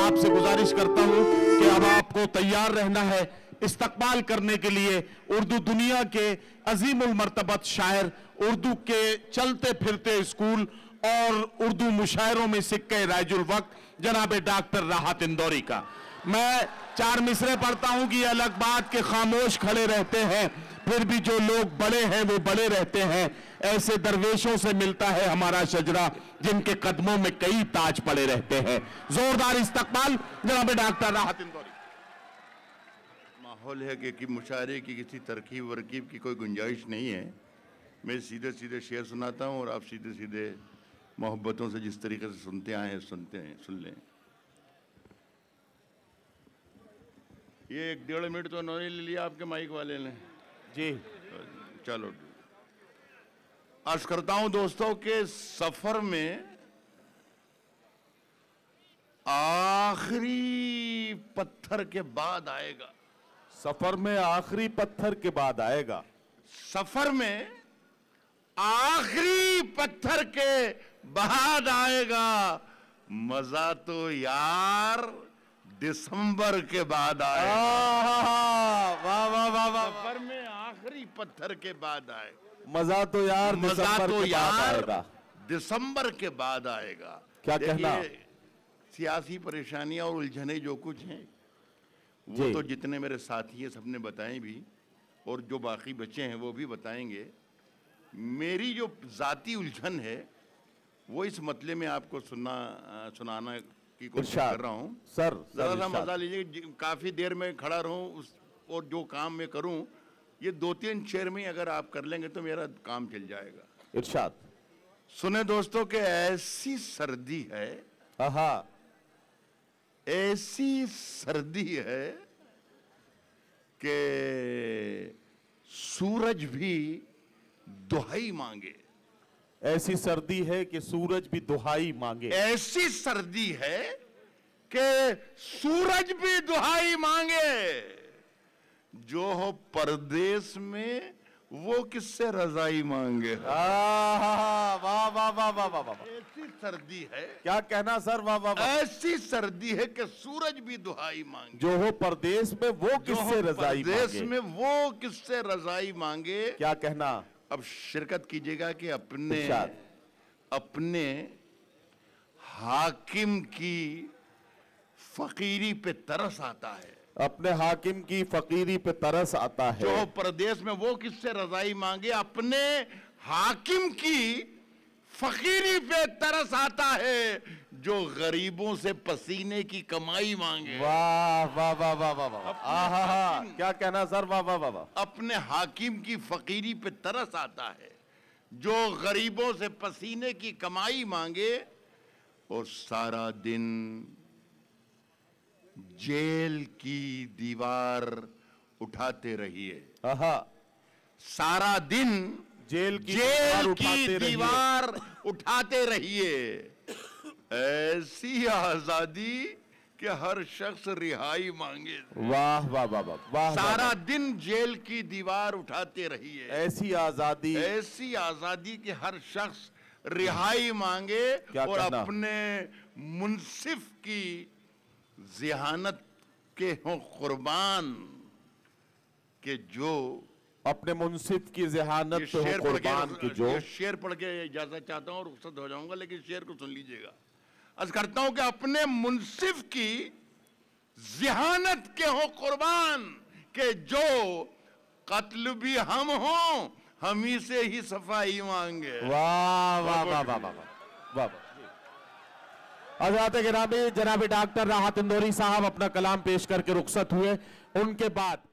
आपसे गुजारिश करता हूं कि अब आपको तैयार रहना है इस्तकबाल करने के लिए उर्दू दुनिया के अजीमुल मर्तबत शायर, उर्दू के चलते फिरते स्कूल और उर्दू मुशायरों में सिक्के राजुल वक्त जनाब डॉक्टर राहत इंदौरी का। मैं 4 मिसरे पढ़ता हूं कि अलग बात के खामोश खड़े रहते हैं, फिर भी जो लोग बड़े हैं वो बड़े रहते हैं। ऐसे दरवेशों से मिलता है हमारा शजरा, जिनके कदमों में कई ताज पड़े रहते हैं। जोरदार इस्तकबाल जनाब डॉक्टर राहत इंदौरी। माहौल है कि मुशायरे की किसी तरकीब वरकीब की कोई गुंजाइश नहीं है। मैं सीधे सीधे शेर सुनाता हूँ और आप सीधे सीधे मोहब्बतों से जिस तरीके से सुनते आए हैं सुन लें। ये 1.5 मिनट तो उन्होंने ले लिया आपके माइक वाले ने जी। चलो अर्ज करता हूं दोस्तों के सफर में आखिरी पत्थर के बाद आएगा। सफर में आखिरी पत्थर के बाद आएगा। सफर में आखिरी पत्थर के बाद आएगा। मजा तो यार दिसंबर के बाद आएगा। वाह वाह वाह वाह। सफर में आखिरी पत्थर के बाद आएगा। मजा तो यार दिसंबर के बाद आएगा। क्या कहना? सियासी परेशानियां और उलझने जो कुछ हैं वो तो जितने मेरे साथी हैं सबने बताए भी, और जो बाकी बच्चे हैं वो भी बताएंगे। मेरी जो जाती उलझन है वो इस मतले में आपको सुनाना की कोशिश कर रहा हूँ। सर जरा सा मजा लीजिए। काफी देर में खड़ा रहूं और जो काम मैं करूं ये 2-3 शेर में अगर आप कर लेंगे तो मेरा काम चल जाएगा। इरशाद। सुने दोस्तों के ऐसी सर्दी है, ऐसी सर्दी है कि सूरज भी दुहाई मांगे। ऐसी सर्दी है कि सूरज भी दुहाई मांगे। ऐसी सर्दी है कि सूरज भी दुहाई मांगे। जो हो परदेश में वो किससे रजाई मांगे। वाह वाह वाह वाह वाह वाह। ऐसी सर्दी है। क्या कहना सर? वाह वाह। ऐसी सर्दी है कि सूरज भी दुहाई मांगे। जो हो परदेश में वो किससे रजाई मांगे। परदेश में वो किससे रजाई मांगे। क्या कहना? अब शिरकत कीजिएगा कि अपने हाकिम की फकीरी पे तरस आता है। अपने हाकिम की फकीरी पे तरस आता है। जो प्रदेश में वो किससे रजाई मांगे। अपने हाकिम की फकीरी पे तरस आता है। जो गरीबों से पसीने की कमाई मांगे। वाह वाह वाह वाह वाह वाह। क्या कहना सर? वाह वाह वाह वाह। अपने हाकिम की फकीरी पे तरस आता है जो गरीबों से पसीने की कमाई मांगे। और सारा दिन जेल की दीवार उठाते रहिए। सारा दिन जेल की दीवार उठाते रहिए। ऐसी आजादी कि हर शख्स रिहाई मांगे। वाह वाह वाह वाह। सारा दिन जेल की दीवार उठाते रहिए। ऐसी आजादी कि हर शख्स रिहाई मांगे। और अपने मुंसिफ की ज़िहानत के हों कुर्बान के जो अपने मुंसिफ की ज़िहानत पे हो कुर्बान के जो। शेर पढ़ के इजाजत चाहता हूँ, रुखसत हो जाऊंगा, लेकिन शेर को सुन लीजिएगा। अर्ज करता हूं कि अपने मुंसिफ की ज़िहानत के हो कुर्बान के जो कत्ल भी हम हों हम ही से ही सफाई मांगे। वाह वाह वाह वाह वाह वाह। हज़रात गिरामी जनाब डॉक्टर राहत इंदौरी साहब अपना कलाम पेश करके रुखसत हुए। उनके बाद